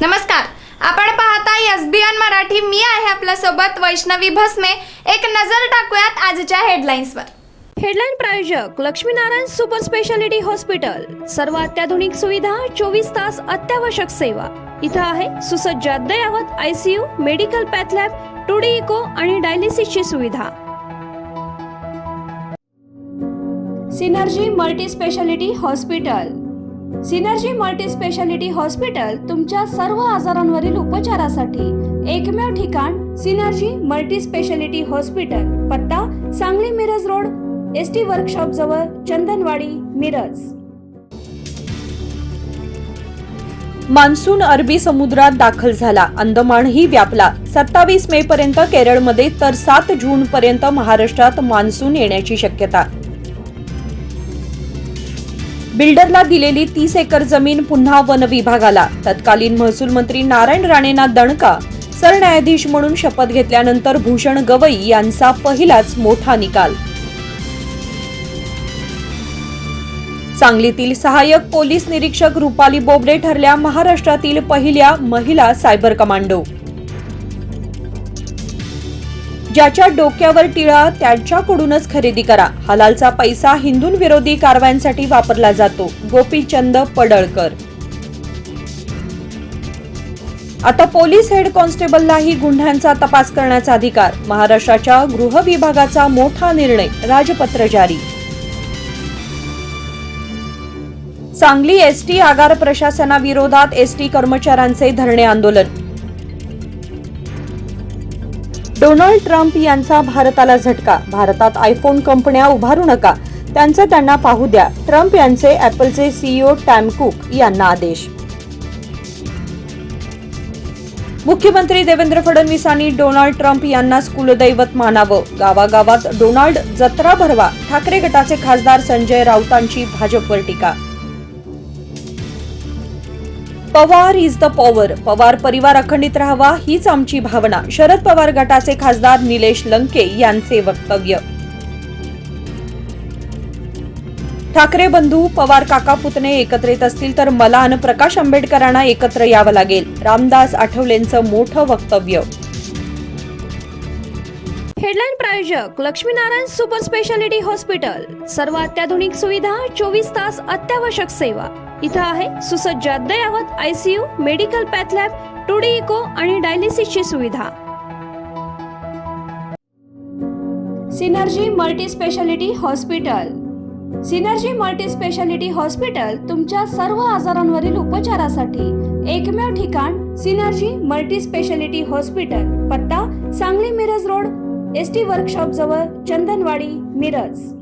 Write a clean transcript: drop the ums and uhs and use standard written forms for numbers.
नमस्कार, आपण पाहताय एसबीएन मराठी. मी आहे आपल्या सोबत वैष्णवी भस्मे. एक नजर टाकूयात आजच्या हेडलाईन्सवर. हेडलाईन प्रायोजक लक्ष्मीनारायण सुपर स्पेशालिटी हॉस्पिटल. सर्व अत्याधुनिक सुविधा, 24 तास अत्यावश्यक सेवा. इथं आहे सुसज्ज अद्ययावत ICU, medical path lab, 2D echo आणि डायलिसिसची सुविधा. Synergy multi speciality hospital. Synergy multi speciality hospital तुमच्या सर्व आजारांवरील उपचारासाठी एकमेव ठिकाण. Synergy multi speciality hospital. पत्ता Sangli Miraj road, ST workshop जवळ, चंदनवाडी, मिरज. मान्सून अरबी समुद्रात दाखल झाला, अंदमानही व्यापला. 27 मे पर्यंत केरळमध्ये तर 7 जून पर्यंत महाराष्ट्रात मान्सून येण्याची शक्यता. बिल्डरला दिलेली 30 एकर जमीन पुन्हा वन विभागाला. तत्कालीन महसूल मंत्री नारायण राणेंना दणका. सरन्यायाधीश म्हणून शपथ घेतल्यानंतर भूषण गवई यांचा पहिलाच मोठा निकाल. सांगलीतील सहाय्यक पोलीस निरीक्षक रुपाली बोबडे ठरल्या महाराष्ट्रातील पहिल्या महिला सायबर कमांडो. ज्याच्या डोक्यावर टिळा त्याच्याकडूनच खरेदी करा. हलालचा पैसा हिंदूंविरोधी कारवायांसाठी वापरला जातो. गोपीचंद पडळकर. आता पोलीस हेड कॉन्स्टेबललाही गुन्ह्यांचा तपास करण्याचा अधिकार. महाराष्ट्राच्या गृह विभागाचा मोठा निर्णय. राजपत्र जारी. सांगली एसटी आगार प्रशासनाविरोधात एसटी कर्मचाऱ्यांचे धरणे आंदोलन. डोनाल्ड ट्रम्प यांचा भारताला झटका. भारतात आयफोन कंपन्या उभारू नका, त्यांचं त्यांना पाहू द्या. ट्रम्प यांचे ॲपलचे सीईओ टॅम कुक यांना आदेश. मुख्यमंत्री देवेंद्र फडणवीसांनी डोनाल्ड ट्रम्प यांनाच कुलदैवत मानावं. गावागावात डोनाल्ड जत्रा भरवा. ठाकरे गटाचे खासदार संजय राऊतांची भाजपवर टीका. Pawar is the power. Pawar परिवार अखंडित राहावा हीच आमची भावना. शरद पवार गटाचे खासदार निलेश लंके यांचे वक्तव्य. ठाकरे बंधू पवार काका पुतणे एकत्रित असतील तर मला आणि प्रकाश आंबेडकरांना एकत्र यावं लागेल. रामदास आठवलेंचं मोठं वक्तव्य. हेडलाईन प्रायोजक लक्ष्मीनारायण सुपर स्पेशालिटी हॉस्पिटल. सर्व अत्याधुनिक सुविधा, 24 तास अत्यावश्यक सेवा. इथं आहे सुसज्ज अद्ययावत ICU, medical path lab, 2D echo आणि डायलिसिसची सुविधा. Synergy multi speciality hospital. Synergy multi speciality hospital तुमच्या सर्व आजारांवरील उपचारासाठी एकमेव ठिकाण. Synergy multi speciality hospital. पत्ता Sangli Miraj road, ST workshop जवळ, चंदनवाडी, मिरज.